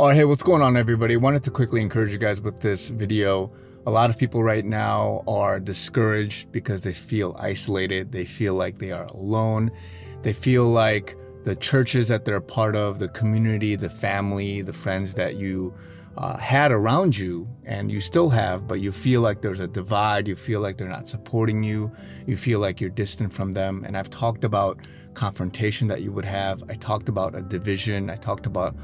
Oh, hey, what's going on, everybody? Wanted to quickly encourage you guys with this video. A lot of people right now are discouraged because they feel isolated. They feel like they are alone. They feel like the churches that they're a part of, the community, the family, the friends that you had around you and you still have, but you feel like there's a divide. You feel like they're not supporting you. You feel like you're distant from them. And I've talked about confrontation that you would have. I talked about a division. I talked about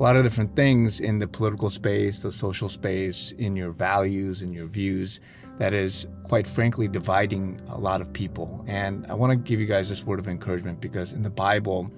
a lot of different things in the political space, the social space, in your values and your views that is quite frankly dividing a lot of people. And I want to give you guys this word of encouragement because in the Bible,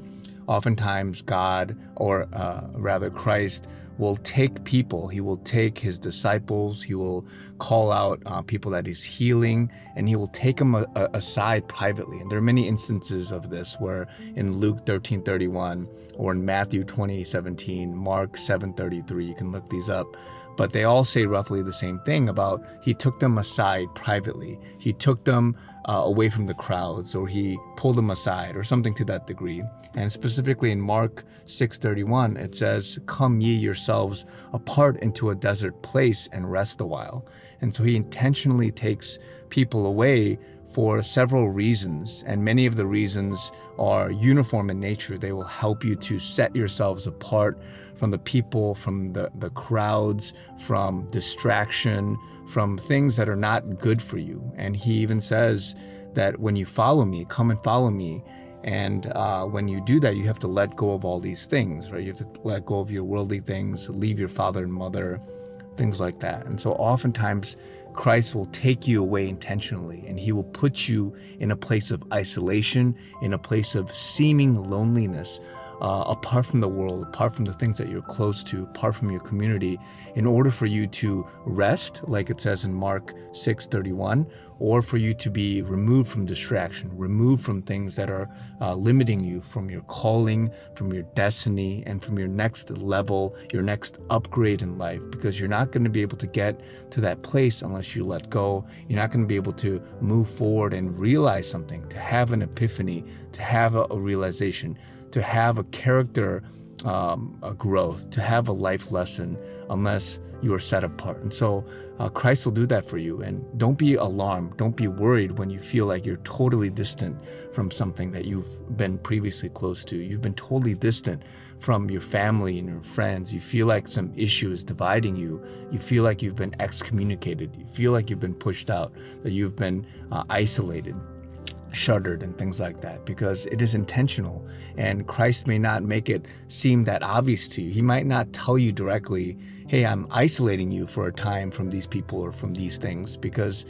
oftentimes God, or rather Christ, will take people. He will take his disciples. He will call out people that he's healing, and he will take them aside privately. And there are many instances of this where in Luke 13:31 or in Matthew 20:17, Mark 7:33, you can look these up. But they all say roughly the same thing about he took them aside privately. He took them away from the crowds, or he pulled them aside, or something to that degree. And specifically in Mark 6:31, it says, "Come ye yourselves apart into a desert place and rest a while." And so he intentionally takes people away for several reasons, and many of the reasons are uniform in nature. They will help you to set yourselves apart from the people, from the crowds, from distraction, from things that are not good for you. And he even says that when you follow me, come and follow me. And when you do that, you have to let go of all these things, right? You have to let go of your worldly things, leave your father and mother, things like that. And so oftentimes Christ will take you away intentionally, and he will put you in a place of isolation, in a place of seeming loneliness, apart from the world, apart from the things that you're close to, apart from your community, in order for you to rest, like it says in Mark 6:31, or for you to be removed from distraction, removed from things that are limiting you from your calling, from your destiny, and from your next level, your next upgrade in life, because you're not going to be able to get to that place unless you let go. You're not going to be able to move forward and realize something, to have an epiphany, to have a realization, to have a character a growth, to have a life lesson, unless you are set apart. And so Christ will do that for you. And don't be alarmed. Don't be worried when you feel like you're totally distant from something that you've been previously close to. You've been totally distant from your family and your friends. You feel like some issue is dividing you. You feel like you've been excommunicated. You feel like you've been pushed out, that you've been isolated, shuddered, and things like that, because it is intentional. And Christ may not make it seem that obvious to you. He might not tell you directly, hey, I'm isolating you for a time from these people or from these things, because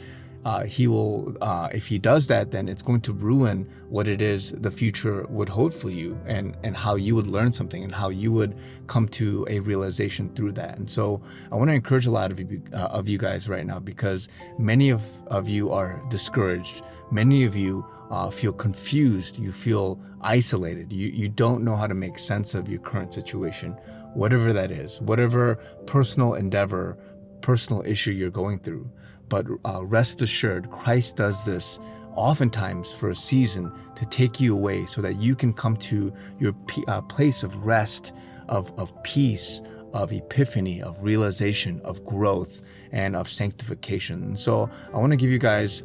he will, if he does that, then it's going to ruin what it is the future would hold for you, and how you would learn something, and how you would come to a realization through that. And so I want to encourage a lot of you guys right now, because many of you are discouraged. Many of you feel confused. You feel isolated. You don't know how to make sense of your current situation, whatever that is, whatever personal endeavor, personal issue you're going through. But rest assured, Christ does this oftentimes for a season to take you away so that you can come to your place of rest, of peace, of epiphany, of realization, of growth, and of sanctification. And so I want to give you guys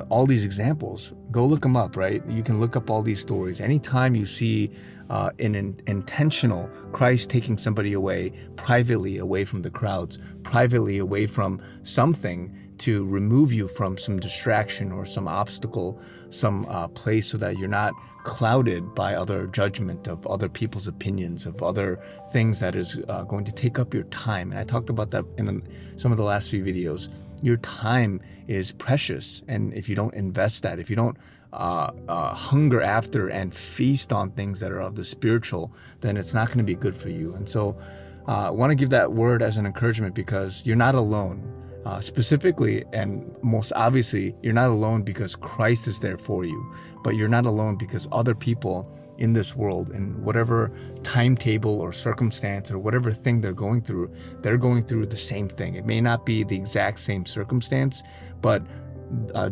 all these examples. Go look them up, right? You can look up all these stories. Anytime you see an intentional Christ taking somebody away, privately away from the crowds, privately away from something, to remove you from some distraction or some obstacle, some place, so that you're not clouded by other judgment of other people's opinions, of other things that is going to take up your time. And I talked about that in some of the last few videos. Your time is precious, and if you don't invest that, if you don't hunger after and feast on things that are of the spiritual, then it's not going to be good for you. And so I want to give that word as an encouragement, because you're not alone. Specifically and most obviously, you're not alone because Christ is there for you, but you're not alone because other people in this world, in whatever timetable or circumstance or whatever thing they're going through the same thing. It may not be the exact same circumstance, but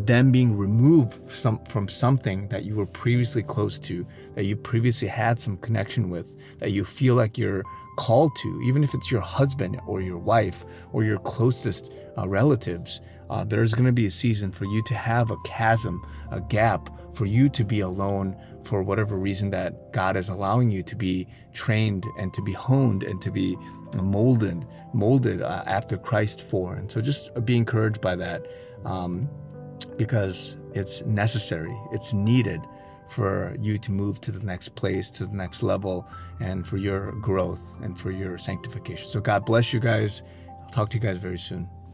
them being removed from something that you were previously close to, that you previously had some connection with, that you feel like you're called to, even if it's your husband or your wife or your closest relatives. There's going to be a season for you to have a chasm, a gap, for you to be alone for whatever reason that God is allowing you to be trained and to be honed and to be molded after Christ for. And so just be encouraged by that, because it's necessary, it's needed for you to move to the next place, to the next level, and for your growth and for your sanctification. So God bless you guys. I'll talk to you guys very soon.